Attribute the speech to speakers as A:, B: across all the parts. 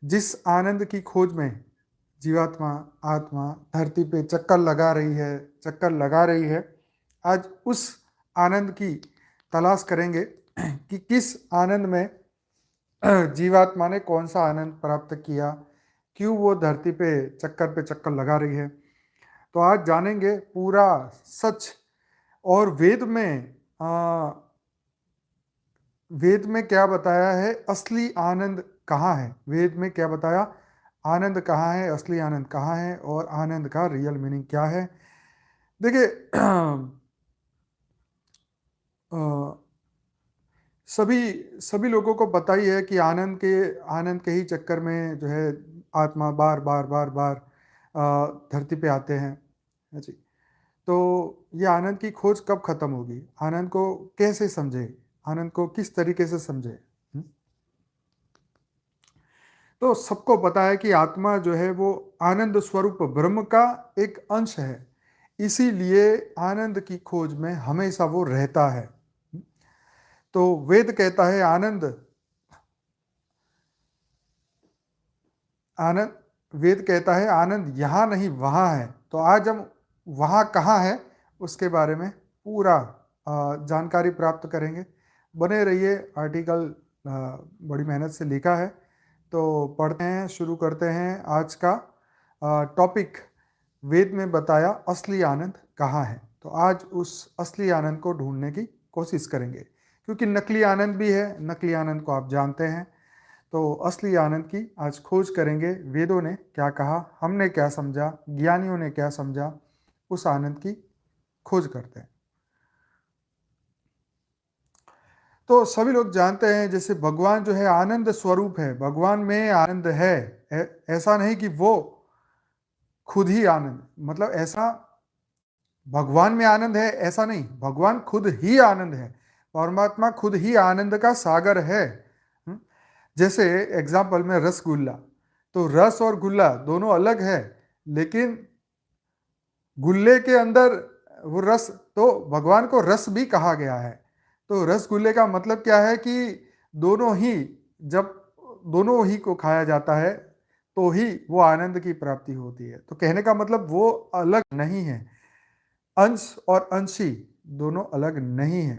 A: जिस आनंद की खोज में जीवात्मा आत्मा धरती पे चक्कर लगा रही है, आज उस आनंद की तलाश करेंगे कि किस आनंद में जीवात्मा ने कौन सा आनंद प्राप्त किया, क्यों वो धरती पे चक्कर लगा रही है। तो आज जानेंगे पूरा सच। और वेद में क्या बताया है, असली आनंद कहाँ है। वेद में क्या बताया, आनंद कहाँ है, असली आनंद कहाँ है, और आनंद का रियल मीनिंग क्या है। देखिए अ, सभी सभी लोगों को पता ही है कि आनंद के ही चक्कर में जो है आत्मा बार बार बार बार धरती पे आते हैं। है जी। तो ये आनंद की खोज कब खत्म होगी, आनंद को कैसे समझे, आनंद को किस तरीके से समझे। तो सबको पता है कि आत्मा जो है वो आनंद स्वरूप ब्रह्म का एक अंश है, इसीलिए आनंद की खोज में हमेशा वो रहता है। तो वेद कहता है आनंद वेद कहता है आनंद यहाँ नहीं वहाँ है। तो आज हम वहाँ कहाँ है उसके बारे में पूरा जानकारी प्राप्त करेंगे। बने रहिए। आर्टिकल बड़ी मेहनत से लिखा है, तो पढ़ते हैं, शुरू करते हैं आज का टॉपिक। वेद में बताया असली आनंद कहाँ है, तो आज उस असली आनंद को ढूंढने की कोशिश करेंगे, क्योंकि नकली आनंद भी है, नकली आनंद को आप जानते हैं। तो असली आनंद की आज खोज करेंगे। वेदों ने क्या कहा, हमने क्या समझा, ज्ञानियों ने क्या समझा, उस आनंद की खोज करते हैं। तो सभी लोग जानते हैं जैसे भगवान जो है आनंद स्वरूप है, भगवान में आनंद है। ऐसा नहीं कि वो खुद ही आनंद, मतलब ऐसा भगवान में आनंद है ऐसा नहीं, भगवान खुद ही आनंद है। परमात्मा खुद ही आनंद का सागर है। हम्म, जैसे एग्जाम्पल में रसगुल्ला, तो रस और गुल्ला दोनों अलग है, लेकिन गुल्ले के अंदर वो रस, तो भगवान को रस भी कहा गया है। तो रसगुल्ले का मतलब क्या है कि दोनों ही, जब दोनों ही को खाया जाता है तो ही वो आनंद की प्राप्ति होती है। तो कहने का मतलब वो अलग नहीं है, अंश और अंशी दोनों अलग नहीं है।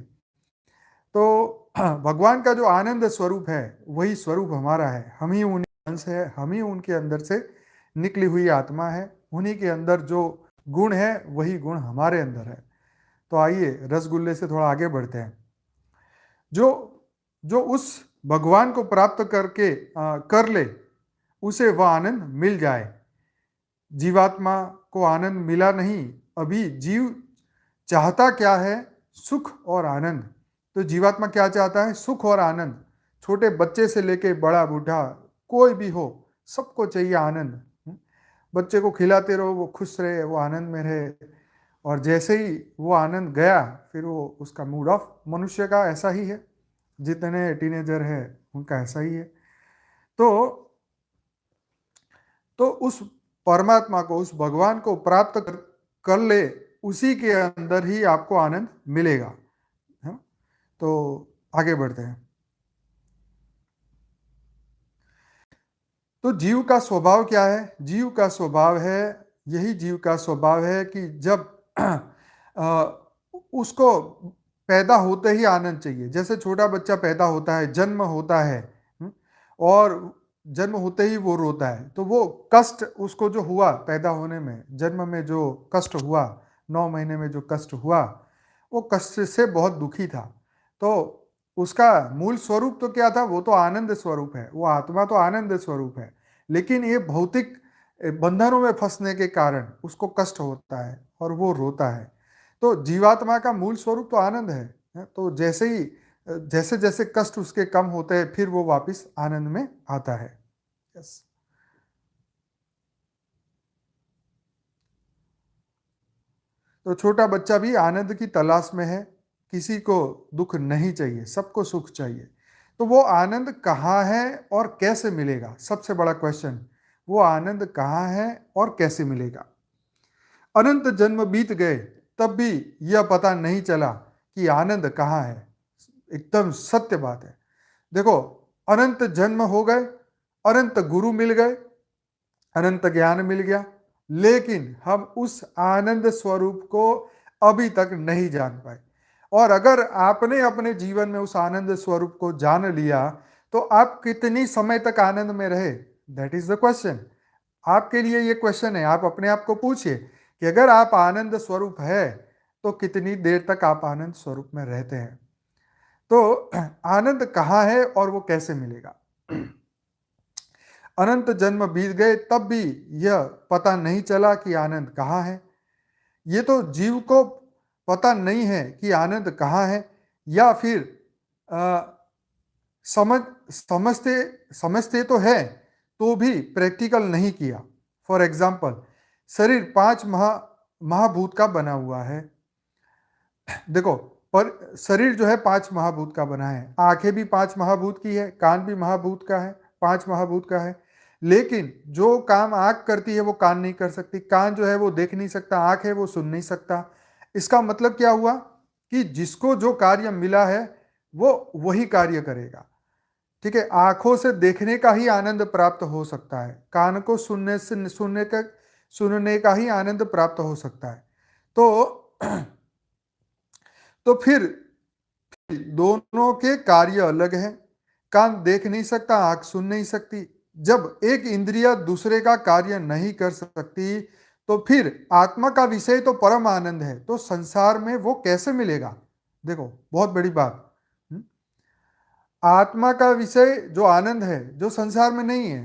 A: तो भगवान का जो आनंद स्वरूप है वही स्वरूप हमारा है, हम ही उन्हीं अंश है, हम ही उनके अंदर से निकली हुई आत्मा है। उन्हीं के अंदर जो गुण है वही गुण हमारे अंदर है। तो आइए रसगुल्ले से थोड़ा आगे बढ़ते हैं। जो जो उस भगवान को प्राप्त कर ले, उसे वह आनंद मिल जाए। जीवात्मा को आनंद मिला नहीं, अभी जीव चाहता क्या है, सुख और आनंद। तो जीवात्मा क्या चाहता है, सुख और आनंद। छोटे बच्चे से लेके बड़ा बूढ़ा कोई भी हो, सबको चाहिए आनंद। बच्चे को खिलाते रहो, वो खुश रहे, वो आनंद में रहे, और जैसे ही वो आनंद गया फिर वो उसका मूड ऑफ। मनुष्य का ऐसा ही है, जितने टीनेजर है उनका ऐसा ही है। तो उस परमात्मा को, उस भगवान को प्राप्त कर ले, उसी के अंदर ही आपको आनंद मिलेगा। है? तो आगे बढ़ते हैं। तो जीव का स्वभाव क्या है, जीव का स्वभाव है, यही जीव का स्वभाव है कि जब उसको पैदा होते ही आनंद चाहिए। जैसे छोटा बच्चा पैदा होता है, जन्म होता है, और जन्म होते ही वो रोता है, तो वो कष्ट उसको जो हुआ पैदा होने में, जन्म में जो कष्ट हुआ, 9 महीने में जो कष्ट हुआ, वो कष्ट से बहुत दुखी था। तो उसका मूल स्वरूप तो क्या था, वो तो आनंद स्वरूप है, वो आत्मा तो आनंद स्वरूप है। लेकिन ये भौतिक बंधनों में फंसने के कारण उसको कष्ट होता है और वो रोता है। तो जीवात्मा का मूल स्वरूप तो आनंद है। तो जैसे जैसे कष्ट उसके कम होते हैं फिर वो वापस आनंद में आता है। यस। तो छोटा बच्चा भी आनंद की तलाश में है, किसी को दुख नहीं चाहिए, सबको सुख चाहिए। तो वो आनंद कहाँ है और कैसे मिलेगा, सबसे बड़ा क्वेश्चन, वो आनंद कहाँ है और कैसे मिलेगा। अनंत जन्म बीत गए तब भी यह पता नहीं चला कि आनंद कहाँ है। एकदम सत्य बात है। देखो, अनंत जन्म हो गए, अनंत गुरु मिल गए, अनंत ज्ञान मिल गया, लेकिन हम उस आनंद स्वरूप को अभी तक नहीं जान पाए। और अगर आपने अपने जीवन में उस आनंद स्वरूप को जान लिया तो आप कितनी समय तक आनंद में रहे, दैट इज द क्वेश्चन। आपके लिए ये क्वेश्चन है, आप अपने आप को पूछिए कि अगर आप आनंद स्वरूप है तो कितनी देर तक आप आनंद स्वरूप में रहते हैं। तो आनंद कहाँ है और वो कैसे मिलेगा? अनंत जन्म बीत गए तब भी यह पता नहीं चला कि आनंद कहाँ है। ये तो जीव को पता नहीं है कि आनंद कहाँ है, या फिर समझ समझते समझते तो है तो भी प्रैक्टिकल नहीं किया। फॉर एग्जाम्पल, शरीर 5 महाभूत का बना हुआ है। देखो, पर शरीर जो है 5 महाभूत का बना है, आंखें भी 5 महाभूत की है, कान भी महाभूत का है, 5 महाभूत का है। लेकिन जो काम आंख करती है वो कान नहीं कर सकती, कान जो है वो देख नहीं सकता, आंख है वो सुन नहीं सकता। इसका मतलब क्या हुआ कि जिसको जो कार्य मिला है वो वही कार्य करेगा। ठीक है, आंखों से देखने का ही आनंद प्राप्त हो सकता है, कान को सुनने का ही आनंद प्राप्त हो सकता है। तो फिर दोनों के कार्य अलग हैं। कान देख नहीं सकता, आंख सुन नहीं सकती। जब एक इंद्रिय दूसरे का कार्य नहीं कर सकती तो फिर आत्मा का विषय तो परम आनंद है, तो संसार में वो कैसे मिलेगा? देखो, बहुत बड़ी बात। आत्मा का विषय जो आनंद है, जो संसार में नहीं है,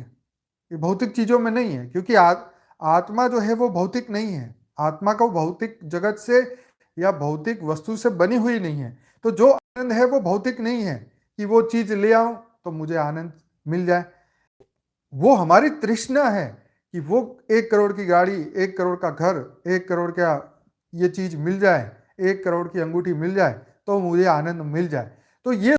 A: ये भौतिक चीजों में नहीं है, क्योंकि आत्मा जो है वो भौतिक नहीं है। आत्मा को भौतिक जगत से या भौतिक वस्तु से बनी हुई नहीं है। तो जो आनंद है वो भौतिक नहीं है कि वो चीज ले आऊं तो मुझे आनंद मिल जाए। वो हमारी तृष्णा है कि वो 1 करोड़ की गाड़ी, 1 करोड़ का घर, 1 करोड़ का ये चीज मिल जाए, 1 करोड़ की अंगूठी मिल जाए तो मुझे आनंद मिल जाए। तो ये